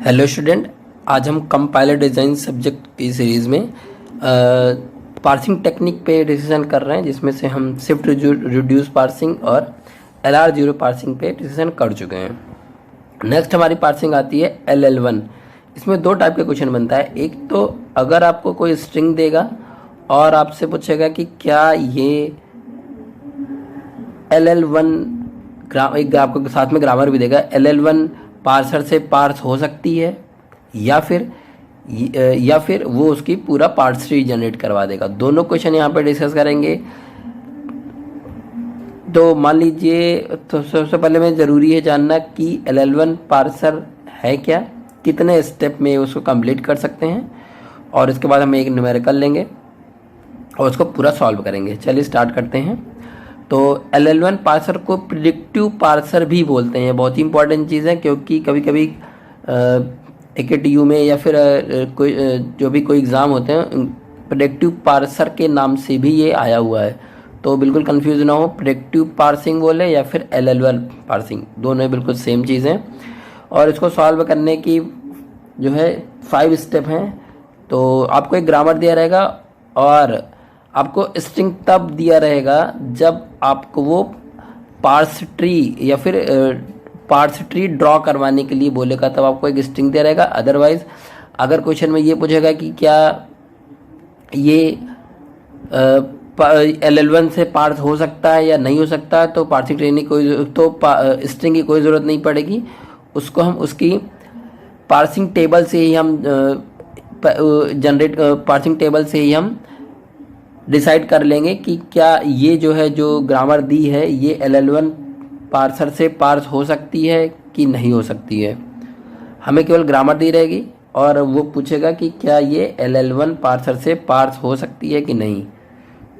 Hello student, आज हम compiler design subject की सीरीज़ में पार्सिंग टेक्निक पे डिसीजन कर रहे हैं, जिसमें से हम शिफ्ट रिड्यूस पार्सिंग और LR0 पार्सिंग पे डिसीजन कर चुके हैं। नेक्स्ट हमारी पार्सिंग आती है LL1। इसमें दो टाइप के क्वेश्चन बनता है। एक तो अगर आपको कोई स्ट्रिंग देगा और आपसे पूछेगा कि क्या ये LL1 एक आपको साथ में ग्रामर भी देगा, LL1 पार्सर से पार्स हो सकती है या फिर वो उसकी पूरा पार्स ट्री जनरेट करवा देगा। दोनों क्वेश्चन यहाँ पे डिस्कस करेंगे। तो मान लीजिए, तो सबसे पहले में ज़रूरी है जानना कि LL1 पार्सर है क्या, कितने स्टेप में उसको कंप्लीट कर सकते हैं, और इसके बाद हम एक न्यूमेरिकल लेंगे और उसको पूरा सॉल्व करेंगे। चलिए स्टार्ट करते हैं। तो LL1 पार्सर को प्रिडिक्टिव पार्सर भी बोलते हैं। बहुत ही इंपॉर्टेंट चीज़ है, क्योंकि कभी कभी AKTU में या फिर कोई जो भी कोई एग्ज़ाम होते हैं, प्रिडिक्टिव पार्सर के नाम से भी ये आया हुआ है। तो बिल्कुल कंफ्यूज ना हो, प्रिडिक्टिव पार्सिंग बोले या फिर LL1 पार्सिंग, दोनों बिल्कुल सेम चीज़ हैं। और इसको सॉल्व करने की जो है 5 स्टेप हैं। तो आपको एक ग्रामर दिया रहेगा और आपको स्ट्रिंग तब दिया रहेगा जब आपको वो पार्स ट्री या फिर पार्स ट्री ड्रॉ करवाने के लिए बोलेगा, तब आपको एक स्ट्रिंग दिया रहेगा। अदरवाइज अगर क्वेश्चन में ये पूछेगा कि क्या ये LL1 से पार्स हो सकता है या नहीं हो सकता है, तो पार्सिंग ट्री की स्ट्रिंग की कोई ज़रूरत नहीं पड़ेगी। उसको हम उसकी पार्सिंग टेबल से ही हम पार्सिंग टेबल से ही हम डिसाइड कर लेंगे कि क्या ये जो है, जो ग्रामर दी है, ये LL1 पार्सर से पार्स हो सकती है कि नहीं हो सकती है। हमें केवल ग्रामर दी रहेगी और वो पूछेगा कि क्या ये LL1 पार्सर से पार्स हो सकती है कि नहीं।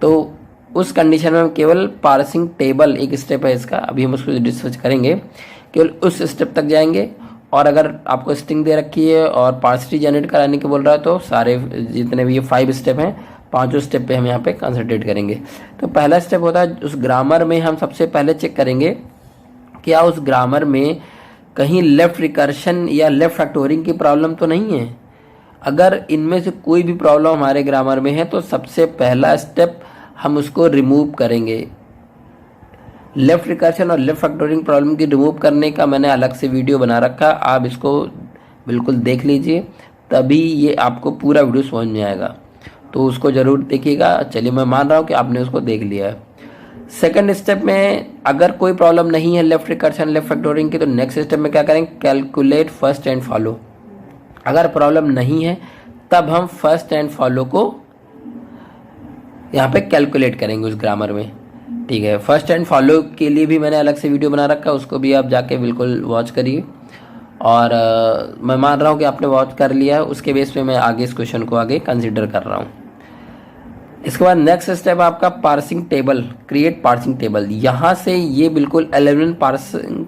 तो उस कंडीशन में हम केवल पार्सिंग टेबल, एक स्टेप है इसका, अभी हम उसको डिस्कस करेंगे, केवल उस स्टेप तक जाएंगे। और अगर आपको स्ट्रिंग दे रखी है और पार्स ट्री जनरेट कराने के बोल रहा है, तो सारे जितने भी ये 5 स्टेप हैं, पांचों स्टेप पे हम यहाँ पे कंसंट्रेट करेंगे। तो पहला स्टेप होता है, उस ग्रामर में हम सबसे पहले चेक करेंगे क्या उस ग्रामर में कहीं लेफ्ट रिकर्शन या लेफ्ट फैक्टोरिंग की प्रॉब्लम तो नहीं है। अगर इनमें से कोई भी प्रॉब्लम हमारे ग्रामर में है, तो सबसे पहला स्टेप हम उसको रिमूव करेंगे। लेफ्ट रिकर्शन और लेफ्ट फैक्टोरिंग प्रॉब्लम की रिमूव करने का मैंने अलग से वीडियो बना रखा, आप इसको बिल्कुल देख लीजिए, तभी ये आपको पूरा वीडियो समझ में आएगा। तो उसको ज़रूर देखिएगा। चलिए, मैं मान रहा हूँ कि आपने उसको देख लिया है। सेकंड स्टेप में अगर कोई प्रॉब्लम नहीं है लेफ्ट रिकर्शन लेफ्ट फैक्टोरिंग की, तो नेक्स्ट स्टेप में क्या करेंगे, कैलकुलेट फर्स्ट एंड फॉलो। अगर प्रॉब्लम नहीं है तब हम फर्स्ट एंड फॉलो को यहाँ पे कैलकुलेट करेंगे उस ग्रामर में। ठीक है, फर्स्ट एंड फॉलो के लिए भी मैंने अलग से वीडियो बना रखा है, उसको भी आप जाके बिल्कुल वॉच करिए। और मैं मान रहा हूँ कि आपने वॉच कर लिया है, उसके बेस पे मैं आगे इस क्वेश्चन को आगे कंसिडर कर रहा हूँ। इसके बाद नेक्स्ट स्टेप आपका parsing table, create parsing table. यहाँ से ये बिल्कुल LL1 पार्सिंग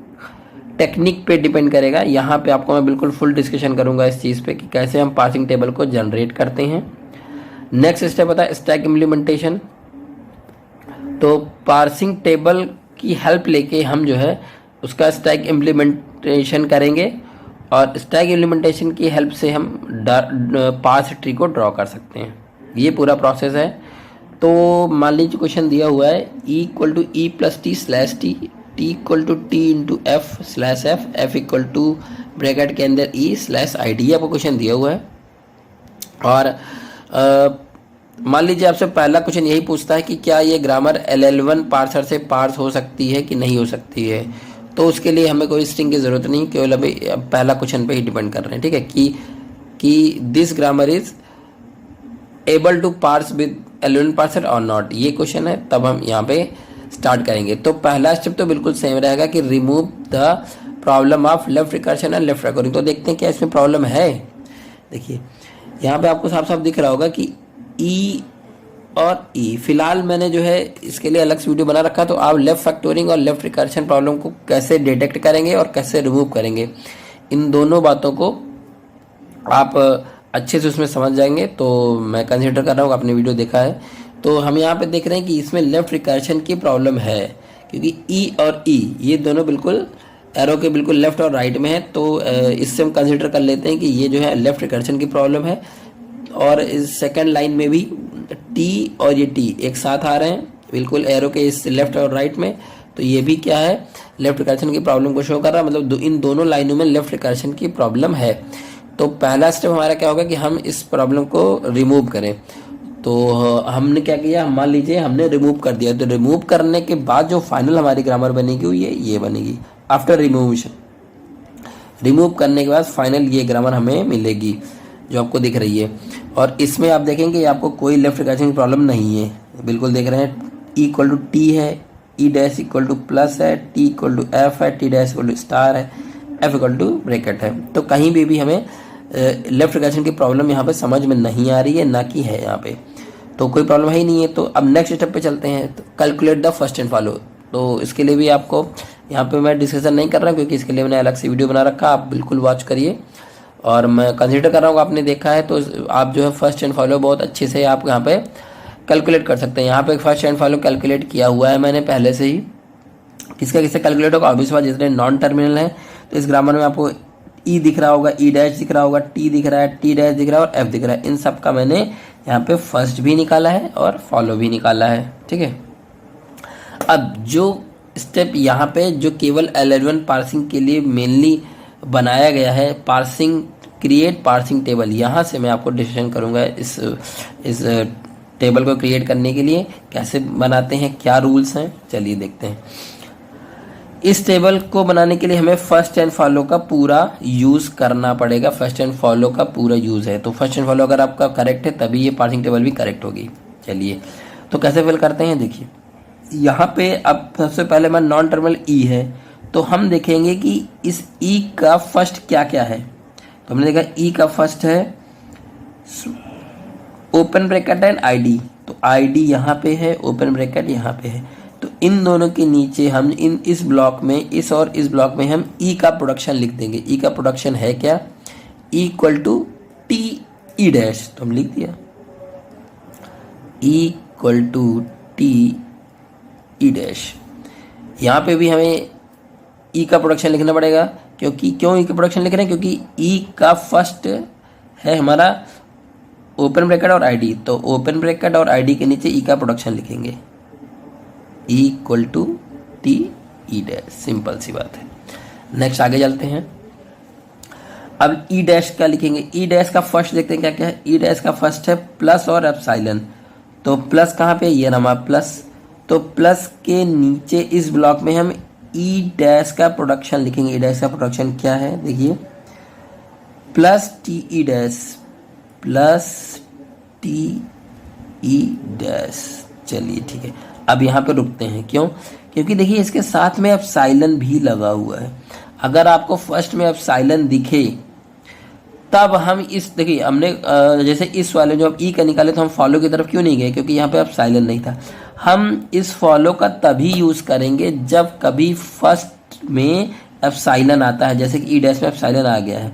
टेक्निक पे डिपेंड करेगा। यहाँ पे आपको मैं बिल्कुल फुल डिस्कशन करूँगा इस चीज़ पे कि कैसे हम पार्सिंग टेबल को जनरेट करते हैं। नेक्स्ट स्टेप होता है स्टैक इम्प्लीमेंटेशन। तो पार्सिंग टेबल की हेल्प लेके हम जो है उसका स्टैक इम्प्लीमेंटेशन करेंगे, और स्टैक इम्प्लीमेंटेशन की हेल्प से हम पार्स ट्री को ड्रॉ कर सकते हैं। ये पूरा प्रोसेस है। तो मान लीजिए क्वेश्चन दिया हुआ है E=E+T/T, T=T/F/F, F= ब्रैकेट के अंदर E/ID, आपको क्वेश्चन दिया हुआ है। और मान लीजिए आपसे पहला क्वेश्चन यही पूछता है कि क्या ये ग्रामर LL1 पार्सर से पार्स हो सकती है कि नहीं हो सकती है। तो उसके लिए हमें कोई स्ट्रिंग की ज़रूरत नहीं, केवल अभी पहला क्वेश्चन पे ही डिपेंड कर रहे हैं। ठीक है, कि this grammar is able to parse with LL1 parser और नॉट, ये क्वेश्चन है। तब हम यहाँ पे स्टार्ट करेंगे। तो पहला स्टेप तो बिल्कुल सेम रहेगा कि remove the problem of left recursion and left factoring. तो देखते हैं क्या इसमें प्रॉब्लम है। देखिए, यहाँ पे आपको साफ साफ दिख रहा होगा कि E और E, फिलहाल मैंने जो है इसके लिए अलग से वीडियो बना रखा। तो आप लेफ्ट फैक्टोरिंग और लेफ्ट रिकर्शन प्रॉब्लम को कैसे डिटेक्ट करेंगे और कैसे रिमूव करेंगे, इन दोनों बातों को आप अच्छे से उसमें समझ जाएंगे। तो मैं कंसिडर कर रहा हूँ, आपने वीडियो देखा है। तो हम यहाँ पे देख रहे हैं कि इसमें लेफ्ट रिकर्शन की प्रॉब्लम है, क्योंकि E और E ये दोनों बिल्कुल एरो के बिल्कुल लेफ्ट और राइट में है, तो इससे हम कंसिडर कर लेते हैं कि ये जो है लेफ्ट रिकर्शन की प्रॉब्लम है। और इस सेकंड लाइन में भी टी और ये टी एक साथ आ रहे हैं बिल्कुल एरो के इस लेफ्ट और राइट में, तो ये भी क्या है, लेफ्ट रिकर्शन की प्रॉब्लम को शो कर रहा है, मतलब इन दोनों लाइनों में लेफ्ट रिकर्शन की प्रॉब्लम है। तो पहला स्टेप हमारा क्या होगा कि हम इस प्रॉब्लम को रिमूव करें। तो हमने क्या किया, मान लीजिए हमने रिमूव कर दिया, तो रिमूव करने के बाद जो फाइनल हमारी ग्रामर बनेगी वो ये बनेगी। आफ्टर रिमूवेशन, रिमूव करने के बाद फाइनल ये ग्रामर हमें मिलेगी जो आपको दिख रही है। और इसमें आप देखेंगे आपको कोई लेफ्ट रिकर्शन की प्रॉब्लम नहीं है, बिल्कुल देख रहे हैं। ई इक्वल टू टी है, E dash equal to plus है, टी इक्वल टू एफ है, T dash equal to star है, एफ इक्वल टू ब्रैकेट है। तो कहीं भी हमें लेफ्ट रिकर्शन की प्रॉब्लम यहाँ पे समझ में नहीं आ रही है, ना कि है यहाँ पे, तो कोई प्रॉब्लम है ही नहीं है। तो अब नेक्स्ट स्टेप पे चलते हैं, तो calculate the first and follow. तो इसके लिए भी आपको यहाँ पे मैं डिस्कशन नहीं कर रहा हूँ क्योंकि इसके लिए मैंने अलग से वीडियो बना रखा, आप बिल्कुल वॉच करिए। और मैं कंसिडर कर रहा हूँ आपने देखा है, तो आप जो है फर्स्ट एंड फॉलो बहुत अच्छे से आप यहाँ पे कैलकुलेट कर सकते हैं। यहाँ पे फर्स्ट एंड फॉलो कैलकुलेट किया हुआ है मैंने पहले से ही। किसका किससे कैलकुलेट होगा, ऑब्वियस बात जितने नॉन टर्मिनल है, तो इस ग्रामर में आपको ई दिख रहा होगा, ई डैश दिख रहा होगा, टी दिख रहा है, टी डैश दिख रहा है और एफ दिख रहा है। इन सब का मैंने यहाँ पे फर्स्ट भी निकाला है और फॉलो भी निकाला है, ठीक है। अब जो स्टेप यहाँ पे जो केवल L11 पार्सिंग के लिए मेनली बनाया गया है, पार्सिंग क्रिएट पार्सिंग टेबल, यहाँ से मैं आपको डिस्कशन करूँगा इस टेबल को क्रिएट करने के लिए कैसे बनाते हैं, क्या रूल्स हैं, चलिए देखते हैं। इस टेबल को बनाने के लिए हमें फर्स्ट एंड फॉलो का पूरा यूज़ करना पड़ेगा। फर्स्ट एंड फॉलो का पूरा यूज़ है, तो फर्स्ट एंड फॉलो अगर आपका करेक्ट है तभी ये पार्सिंग टेबल भी करेक्ट होगी। चलिए तो कैसे फिल करते हैं, देखिए यहाँ पे अब सबसे पहले मैं नॉन टर्मिनल ई है, तो हम देखेंगे कि इस ई का फर्स्ट क्या क्या है। तो हमने देखा ई का फर्स्ट है ओपन ब्रैकेट एंड आईडी, तो आईडी यहाँ पे है, ओपन ब्रैकेट यहाँ पे है। तो इन दोनों के नीचे हम इस ब्लॉक में, इस और इस ब्लॉक में हम ई का प्रोडक्शन लिख देंगे। ई का प्रोडक्शन है क्या, E equal to T E dash, तो हम लिख दिया E equal to T E dash. यहाँ पे भी हमें ई का प्रोडक्शन लिखना पड़ेगा, क्योंकि क्यों ई का प्रोडक्शन लिख रहे हैं, क्योंकि ई का फर्स्ट है हमारा ओपन ब्रैकेट और आईडी, तो ओपन ब्रैकेट और आईडी के नीचे ई का प्रोडक्शन लिखेंगे, E equal to T E dash, simple सी बात है। नेक्स्ट आगे चलते हैं। अब ई डैश का लिखेंगे, ई डैश का फर्स्ट देखते हैं क्या क्या है। ई डैश का फर्स्ट है प्लस और एप्सिलॉन, तो प्लस कहाँ पे, ये हमारा प्लस, तो प्लस के नीचे इस ब्लॉक में हम ई डैश का प्रोडक्शन लिखेंगे। ई डैश का प्रोडक्शन क्या है, देखिए plus T E dash, plus T E dash. चलिए ठीक है, अब यहाँ पे रुकते हैं, क्यों, क्योंकि देखिए इसके साथ में एप्सिलॉन भी लगा हुआ है। अगर आपको फर्स्ट में एप्सिलॉन दिखे तब हम इस, देखिए हमने जैसे इस वाले जो हम ई का निकाले तो हम फॉलो की तरफ क्यों नहीं गए, क्योंकि यहाँ पे एप्सिलॉन नहीं था। हम इस फॉलो का तभी यूज करेंगे जब कभी फर्स्ट में एप्सिलॉन आता है, जैसे कि ई डैश में एप्सिलॉन आ गया है।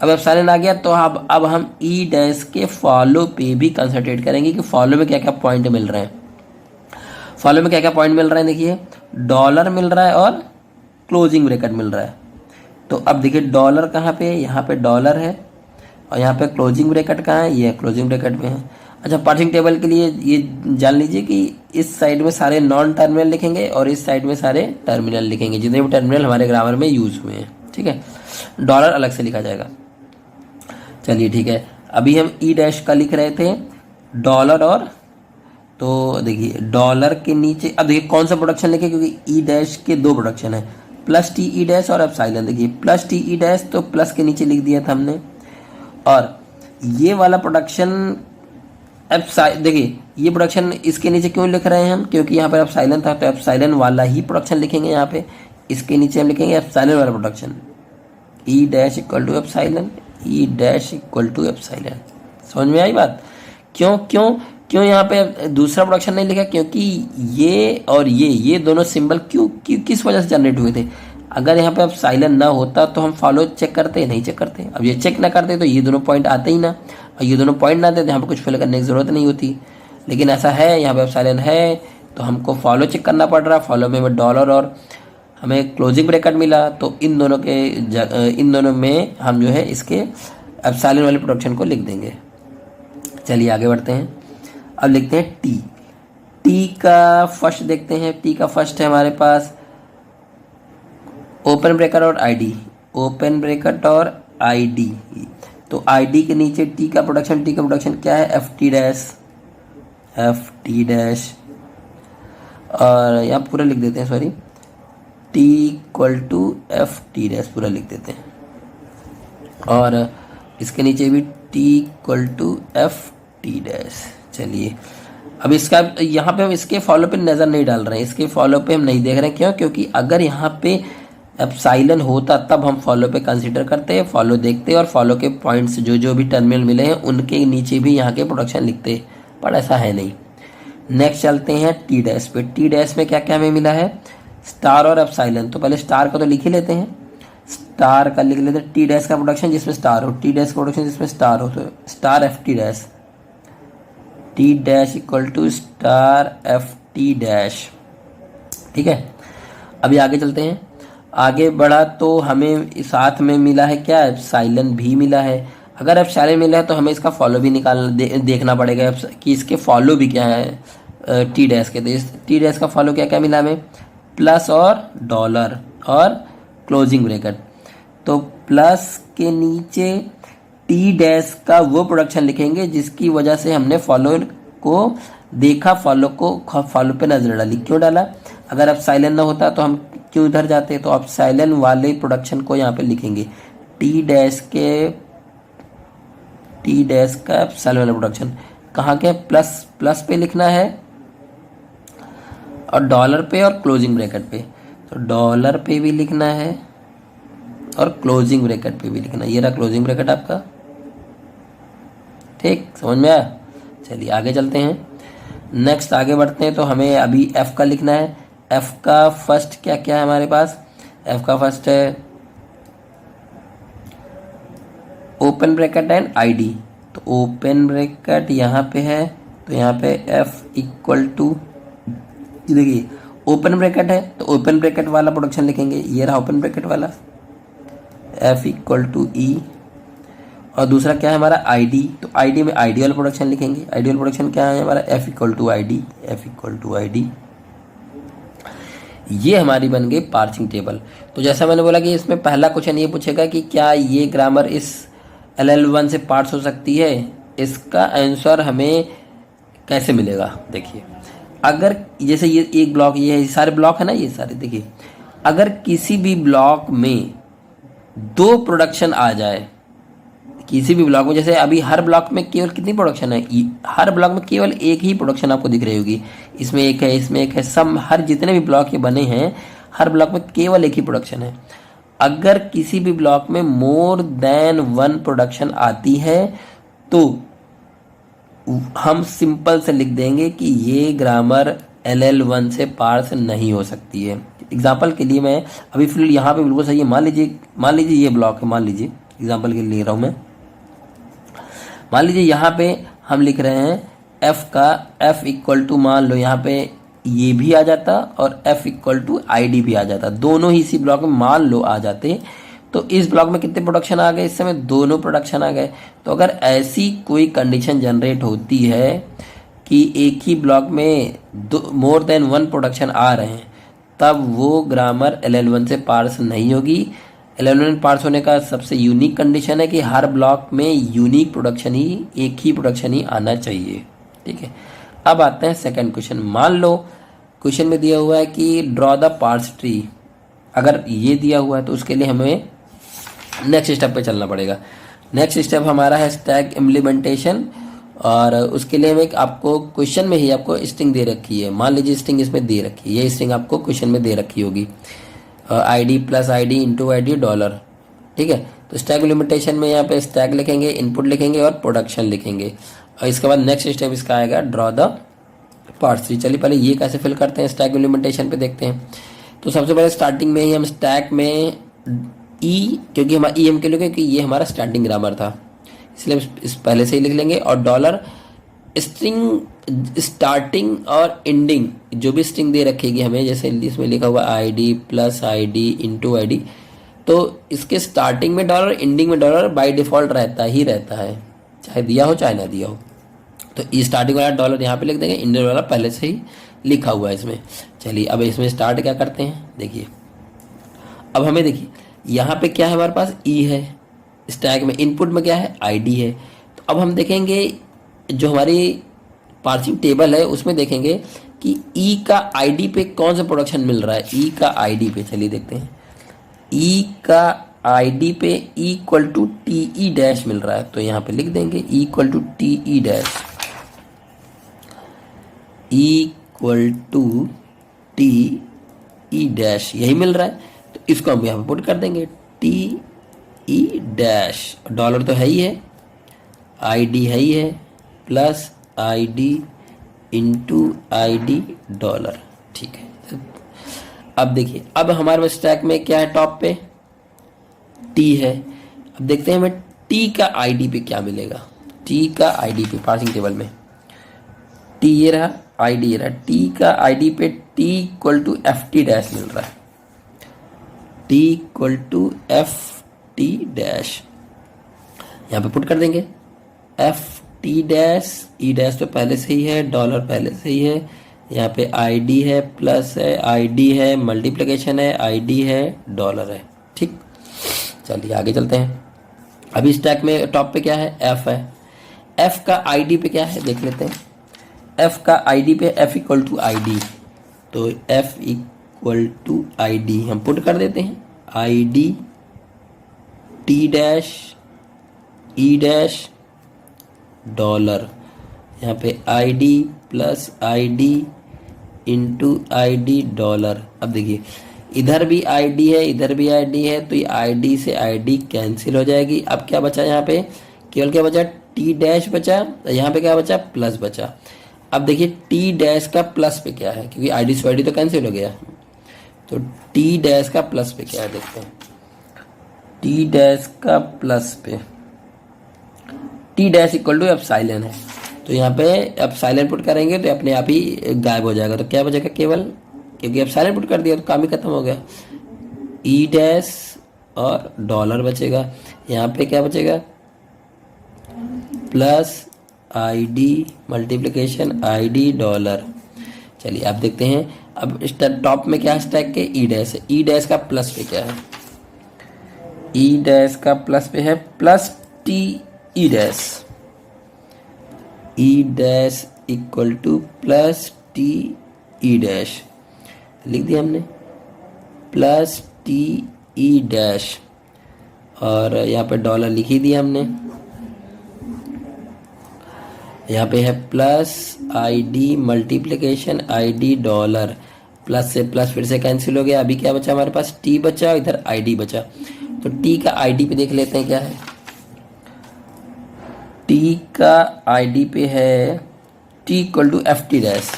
अब एप्सिलॉन आ गया तो अब हम ई डैश के फॉलो पे भी कंसंट्रेट करेंगे कि फॉलो में क्या क्या पॉइंट मिल रहे हैं। फॉलो में क्या क्या पॉइंट मिल रहे हैं, देखिए डॉलर मिल रहा है और क्लोजिंग ब्रैकेट मिल रहा है। तो अब देखिए डॉलर कहाँ पे है, यहाँ पे डॉलर है, और यहाँ पे क्लोजिंग ब्रैकेट कहाँ है, ये क्लोजिंग ब्रैकेट में है। अच्छा, पार्सिंग टेबल के लिए ये जान लीजिए कि इस साइड में सारे नॉन टर्मिनल लिखेंगे और इस साइड में सारे टर्मिनल लिखेंगे, जितने भी टर्मिनल हमारे ग्रामर में यूज हुए हैं, ठीक है। डॉलर अलग से लिखा जाएगा। चलिए ठीक है, अभी हम ई डैश का लिख रहे थे डॉलर, और तो देखिए डॉलर के नीचे अब देखिए कौन सा प्रोडक्शन लिखे, क्योंकि ई डैश के दो प्रोडक्शन है, प्लस टी ई डैश और एप्सिलॉन। देखिए प्लस टी ई डैश, तो प्लस के नीचे लिख दिया था हमने, और ये वाला प्रोडक्शन देखिए ये प्रोडक्शन इसके नीचे क्यों लिख रहे हैं हम, क्योंकि यहाँ पर एप्सिलॉन था, तो एप्सिलॉन वाला ही प्रोडक्शन लिखेंगे। यहाँ पे इसके नीचे हम लिखेंगे एप्सिलॉन वाला production, E dash equal to epsilon, E dash equal to epsilon. समझ में आई बात, क्यों क्यों क्यों यहाँ पे दूसरा प्रोडक्शन नहीं लिखा, क्योंकि ये और ये दोनों सिंबल क्यों किस वजह से जनरेट हुए थे। अगर यहाँ पे अब साइलेंट ना होता तो हम फॉलो चेक करते, नहीं चेक करते। अब ये चेक ना करते तो ये दोनों पॉइंट आते ही ना, और ये दोनों पॉइंट ना आते तो यहाँ पे कुछ फिल करने की ज़रूरत नहीं होती। लेकिन ऐसा है, यहाँ पे अब साइलेंट है तो हमको फॉलो चेक करना पड़ रहा है। फॉलो में डॉलर और हमें क्लोजिंग ब्रैकेट मिला, तो इन दोनों में हम जो है इसके एप्सिलॉन वाले प्रोडक्शन को लिख देंगे। चलिए आगे बढ़ते हैं। अब लिखते हैं टी। टी का फर्स्ट देखते हैं। टी का फर्स्ट है हमारे पास ओपन ब्रैकेट और आईडी, ओपन ब्रैकेट और आईडी। तो आईडी के नीचे टी का प्रोडक्शन क्या है, एफ टी डैश, और यहाँ पूरा लिख देते हैं, sorry, T equal to F T dash पूरा लिख देते हैं, और इसके नीचे भी T equal to F T dash. चलिए अब इसका यहाँ पे हम इसके फॉलो पे नज़र नहीं डाल रहे हैं, इसके फॉलो पे हम नहीं देख रहे हैं। क्यों? क्योंकि अगर यहाँ पे एप्सिलॉन होता तब हम फॉलो पे कंसीडर करते, फॉलो देखते और फॉलो के पॉइंट्स जो भी टर्मिनल मिले हैं उनके नीचे भी यहाँ के प्रोडक्शन लिखते, पर ऐसा है नहीं। नेक्स्ट चलते हैं टी डैश पे। टी डैश में क्या क्या हमें मिला है, स्टार और एप्सिलॉन। तो पहले स्टार का तो लिख ही लेते हैं, स्टार का लिख लेते हैं। टी डैश का प्रोडक्शन जिसमें स्टार हो, टी डैश का प्रोडक्शन जिसमें स्टार हो, तो star F T dash, T dash equal to star F T dash. ठीक है, अभी आगे चलते हैं। आगे बढ़ा तो हमें साथ में मिला है क्या, एप्सिलॉन भी मिला है। अगर एप्सिलॉन मिला है तो हमें इसका फॉलो भी देखना पड़ेगा कि इसके फॉलो भी क्या है टी डैश के। तो टी डैश का फॉलो क्या क्या मिला हमें, प्लस और डॉलर और क्लोजिंग ब्रैकेट। तो प्लस के नीचे टी डैश का वो प्रोडक्शन लिखेंगे जिसकी वजह से हमने फॉलो को देखा, फॉलो पे नजर डाली। क्यों डाला, अगर एप्सिलॉन ना होता तो हम क्यों इधर जाते, तो एप्सिलॉन वाले प्रोडक्शन को यहाँ पे लिखेंगे, टी डैश का एप्सिलॉन वाला प्रोडक्शन कहाँ के, प्लस पे लिखना है और डॉलर पे और क्लोजिंग ब्रैकेट पे। तो डॉलर पे भी लिखना है और क्लोजिंग ब्रैकेट पे भी लिखना है। ये रहा क्लोजिंग ब्रैकेट आपका। ठीक, समझ में आया। चलिए आगे चलते हैं। नेक्स्ट आगे बढ़ते हैं। तो हमें अभी एफ का लिखना है। एफ का फर्स्ट क्या क्या है हमारे पास, एफ का फर्स्ट है ओपन ब्रैकेट एंड आईडी। तो ओपन ब्रैकेट यहाँ पे है, तो यहाँ पे एफ इक्वल टू, देखिए ओपन ब्रैकेट है तो ओपन ब्रैकेट वाला प्रोडक्शन लिखेंगे, ये रहा ओपन ब्रैकेट वाला, एफ इक्वल टू ई। और दूसरा क्या है हमारा आईडी, तो आईडी में आइडियल प्रोडक्शन लिखेंगे। आइडियल प्रोडक्शन क्या है हमारा, एफ इक्वल टू आईडी। ये हमारी बन गई पार्सिंग टेबल। तो जैसा मैंने बोला कि इसमें पहला क्वेश्चन ये पूछेगा कि क्या ये ग्रामर इस LL1 से पार्स हो सकती है। इसका आंसर हमें कैसे मिलेगा, देखिए अगर जैसे ये एक ब्लॉक, ये सारे ब्लॉक है ना, ये सारे देखिए, अगर किसी भी ब्लॉक में दो प्रोडक्शन आ जाए, किसी भी ब्लॉक में, जैसे अभी हर ब्लॉक में केवल कितनी प्रोडक्शन है, हर ब्लॉक में केवल एक ही प्रोडक्शन आपको दिख रही होगी, इसमें एक है, इसमें एक है, सब हर जितने भी ब्लॉक ये बने हैं हर ब्लॉक में केवल एक ही प्रोडक्शन है। अगर किसी भी ब्लॉक में मोर देन वन प्रोडक्शन आती है तो हम सिंपल से लिख देंगे कि ये ग्रामर LL1 से पार्स नहीं हो सकती है। एग्जाम्पल के लिए मैं अभी फिर यहाँ पे बिल्कुल सही है, मान लीजिए ये ब्लॉक है, मान लीजिए एग्जाम्पल के लिए लिख रहा हूँ मैं, मान लीजिए यहाँ पे हम लिख रहे हैं एफ का, एफ इक्वल टू, मान लो यहाँ पे ये भी आ जाता और एफ इक्वल टू आईडी भी आ जाता, दोनों ही इसी ब्लॉक में मान लो आ जाते, तो इस ब्लॉक में कितने प्रोडक्शन आ गए, इस समय दोनों प्रोडक्शन आ गए। तो अगर ऐसी कोई कंडीशन जनरेट होती है कि एक ही ब्लॉक में मोर देन वन प्रोडक्शन आ रहे हैं, तब वो ग्रामर LL1 से पार्स नहीं होगी। LL1 पार्स होने का सबसे यूनिक कंडीशन है कि हर ब्लॉक में यूनिक प्रोडक्शन ही, एक ही प्रोडक्शन ही आना चाहिए। ठीक है, अब आते हैं सेकंड क्वेश्चन। मान लो क्वेश्चन में दिया हुआ है कि ड्रॉ द पार्स ट्री। अगर ये दिया हुआ है तो उसके लिए हमें नेक्स्ट स्टेप पे चलना पड़ेगा। नेक्स्ट स्टेप हमारा है स्टैक इम्प्लीमेंटेशन, और उसके लिए हमें आपको क्वेश्चन में ही आपको स्ट्रिंग दे रखी है, मान लीजिए स्ट्रिंग इसमें दे रखी है, ये स्ट्रिंग आपको क्वेश्चन में दे रखी होगी, ID plus ID into ID dollar. ठीक है, तो स्टैक इम्प्लीमेंटेशन में यहाँ पे स्टैक लिखेंगे, इनपुट लिखेंगे और प्रोडक्शन लिखेंगे, और इसके बाद नेक्स्ट स्टेप इसका आएगा ड्रॉ द पार्स ट्री। चलिए पहले ये कैसे फिल करते हैं, स्टैक इम्प्लीमेंटेशन पे देखते हैं। तो सबसे पहले स्टार्टिंग में ही हम स्टैक में ई, क्योंकि हमारा EM के लिए, क्योंकि ये हमारा स्टार्टिंग ग्रामर था इसलिए इस पहले से ही लिख लेंगे, और डॉलर स्ट्रिंग स्टार्टिंग और एंडिंग जो भी स्ट्रिंग दे रखेगी हमें, जैसे इसमें लिखा हुआ ID plus ID into ID, तो इसके स्टार्टिंग में डॉलर, एंडिंग में डॉलर बाय डिफ़ॉल्ट रहता है, चाहे दिया हो चाहे ना दिया हो। तो ये स्टार्टिंग वाला डॉलर यहाँ पे लिख देंगे, एंडिंग वाला पहले से ही लिखा हुआ है इसमें। चलिए अब इसमें स्टार्ट क्या करते हैं, देखिए अब हमें देखिए यहाँ पे क्या है, हमारे पास ई है, स्टैक में इनपुट में क्या है, ID है। तो अब हम देखेंगे जो हमारी पार्सिंग टेबल है उसमें देखेंगे कि ई का ID पे कौन सा प्रोडक्शन मिल रहा है। ई का ID पे चलिए देखते हैं, ई का ID पे इक्वल टू TE डैश मिल रहा है, तो यहाँ पे लिख देंगे equal to TE dash, equal to TE dash, यही मिल रहा है। तो इसको हम यहाँ पे पुट कर देंगे TE डैश, डॉलर तो है ही है, ID है ही है, plus ID into ID dollar, ठीक है। अब देखिए अब हमारे पास स्टैक में क्या है, टॉप पे T है। अब देखते हैं हमें T का ID पे क्या मिलेगा। T का ID पे पार्सिंग टेबल में T ये रहा, ID ये रहा, T का ID पे T equal to FT dash मिल रहा है, T equal to FT dash, यहाँ पे पुट कर देंगे FT डैश, E डैश तो पहले से ही है, डॉलर पहले से ही है, यहाँ पे ID है, प्लस है, ID है, मल्टीप्लिकेशन है, ID है, डॉलर है, ठीक। चलिए आगे चलते हैं। अभी स्टैक में टॉप पे क्या है, F है, F का ID पे क्या है देख लेते हैं। F का ID पे F इक्वल टू ID, तो F इक्वल टू ID हम पुट कर देते हैं, ID T dash E dash dollar, यहाँ पे ID plus ID into ID dollar. अब देखिए इधर भी ID है, इधर भी ID है, तो ये ID से ID कैंसिल हो जाएगी। अब क्या बचा यहाँ पे, केवल क्या बचा, T डैश बचा, यहाँ पे क्या बचा, प्लस बचा। अब देखिए T डैश का प्लस पे क्या है, क्योंकि ID से ID तो कैंसिल हो गया, तो T डैश का प्लस पे क्या है देखते हैं। T डैश का प्लस पे T dash equal to epsilon है, तो यहाँ पे एप्सिलॉन पुट करेंगे तो अपने आप ही गायब हो जाएगा। तो क्या बचेगा, केवल क्योंकि एप्सिलॉन पुट कर दिया तो काम ही खत्म हो गया, E डैश और डॉलर बचेगा। यहाँ पे क्या बचेगा, plus ID multiplication ID dollar. चलिए अब देखते हैं, अब टॉप में क्या है स्टैक के, E डैश है, E डैश का प्लस पे क्या है, E डैश का प्लस पे है plus TE dash, E dash equal to plus TE dash, लिख दिया हमने प्लस TE डैश, और यहाँ पे डॉलर लिख ही दिया हमने। यहाँ पे है plus ID multiplication ID dollar, plus से प्लस फिर से कैंसिल हो गया। अभी क्या बचा हमारे पास, T बचा, इधर ID बचा। तो T का ID पे देख लेते हैं क्या है, T का ID पे है T equal to FT dash,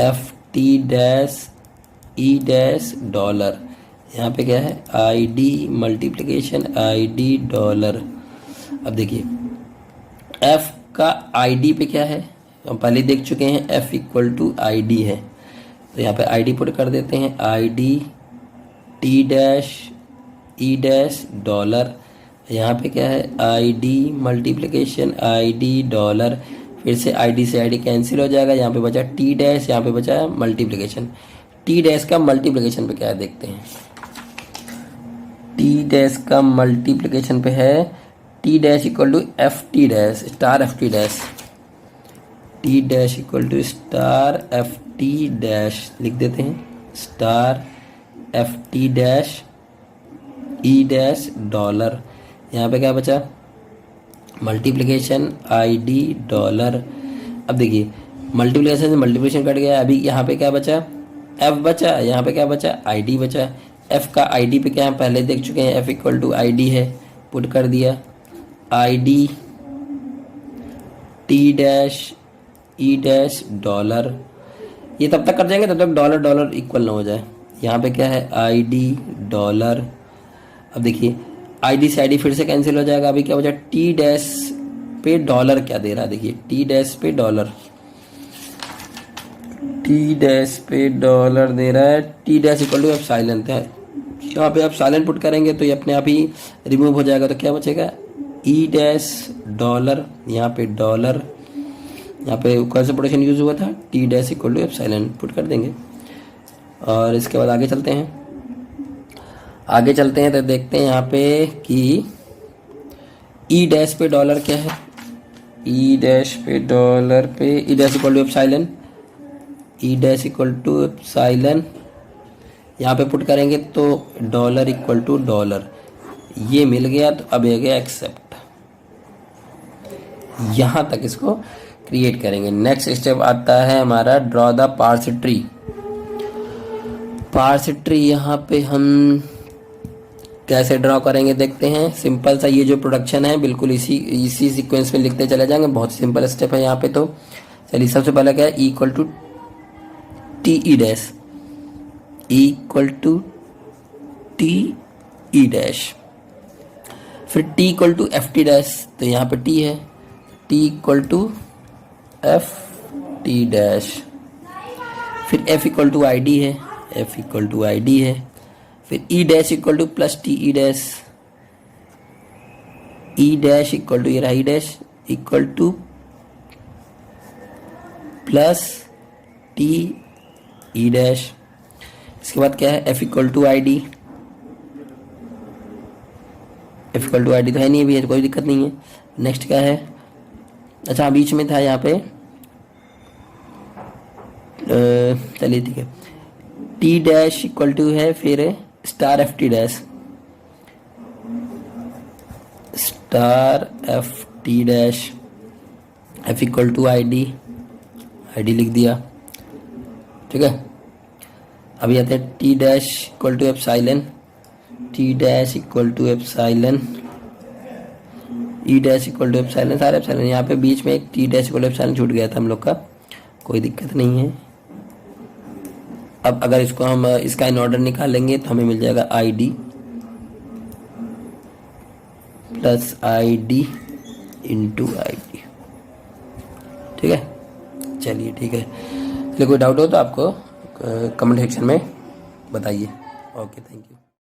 FT dash E dash dollar, यहाँ पे क्या है ID मल्टीप्लिकेशन ID डॉलर। अब देखिए F का ID पे क्या है, हम पहले देख चुके हैं, F इक्वल टू ID है, तो यहाँ पे ID पुट कर देते हैं, ID T dash E dash dollar, यहाँ पे क्या है ID मल्टीप्लिकेशन ID डॉलर, फिर से ID से ID कैंसिल हो जाएगा। यहाँ पे बचा T डैश, यहाँ पे बचा मल्टीप्लिकेशन। T डैश का मल्टीप्लिकेशन पे क्या है देखते हैं, T डैश का मल्टीप्लिकेशन पे है T dash equal to FT dash star FT dash, T dash equal to star FT dash, लिख देते हैं star FT dash E dash dollar. यहाँ पे क्या बचा, मल्टीप्लिकेशन ID डॉलर। अब देखिए मल्टीप्लिकेशन से मल्टीप्लिकेशन कट गया, अभी यहाँ पे क्या बचा, F बचा, यहाँ पे क्या बचा, ID बचा। F का ID पे क्या हम पहले देख चुके हैं, F इक्वल टू ID है, पुट कर दिया ID T dash E dash dollar. ये तब तक कर जाएंगे तब तक डॉलर डॉलर इक्वल ना हो जाए। यहाँ पे क्या है ID डॉलर। अब देखिए ID से ID फिर से कैंसिल हो जाएगा, अभी क्या बचा T डैश पे डॉलर क्या दे रहा है, देखिए टी डैश पे डॉलर, टी डैश पे डॉलर दे रहा है, T dash equal to epsilon है। यहाँ पे आप साइलेंट पुट करेंगे तो ये अपने आप ही रिमूव हो जाएगा, तो क्या बचेगा ई डैश डॉलर, यहाँ पे डॉलर, यहाँ पे कौन सा प्रोडक्शन यूज़ हुआ था, T dash equal to epsilon put कर देंगे। और इसके बाद आगे चलते हैं, तो देखते हैं यहाँ पे कि ई डैश पे डॉलर क्या है, ई डैश पे डॉलर पे E dash equal to epsilon, E dash equal to epsilon यहाँ पे पुट करेंगे तो डॉलर इक्वल टू डॉलर, ये मिल गया। तो अब ये गया एक्सेप्ट, यहाँ तक इसको क्रिएट करेंगे। नेक्स्ट स्टेप आता है हमारा draw the parse tree. Parse tree यहाँ पे हम कैसे ड्रॉ करेंगे देखते हैं। सिंपल सा ये जो प्रोडक्शन है बिल्कुल इसी सीक्वेंस में लिखते चले जाएंगे, बहुत सिंपल स्टेप है यहाँ पे। तो चलिए सबसे पहले क्या है, equal to T E dash, equal to T E dash, फिर T equal to F T dash, तो यहाँ पे टी है, T equal to F T dash, फिर F equal to I D है, F equal to I D है, फिर E dash equal to plus T E dash, E dash equal to ये रहा E dash equal to plus T E dash. इसके बाद क्या है, F equal to I D, F equal to I D तो है नहीं अभी, कोई दिक्कत नहीं है। नेक्स्ट क्या है, अच्छा बीच में था यहाँ पे, चलिए ठीक है, टी डैश इक्वल टू है फिर star F T dash, star F T dash, F equal to I D लिख दिया, ठीक है। अभी आते हैं T dash equal to epsilon, T dash equal to epsilon, E dash equal to epsilon, सारे एप्सिलॉन। यहाँ पे बीच में एक T dash equal to epsilon छूट गया था हम लोग का, कोई दिक्कत नहीं है। अब अगर इसको हम इसका इन ऑर्डर निकालेंगे तो हमें मिल जाएगा I D plus I D into I D, ठीक है। चलिए ठीक है, चलिए कोई डाउट हो तो आपको कमेंट सेक्शन में बताइए। Okay, thank you.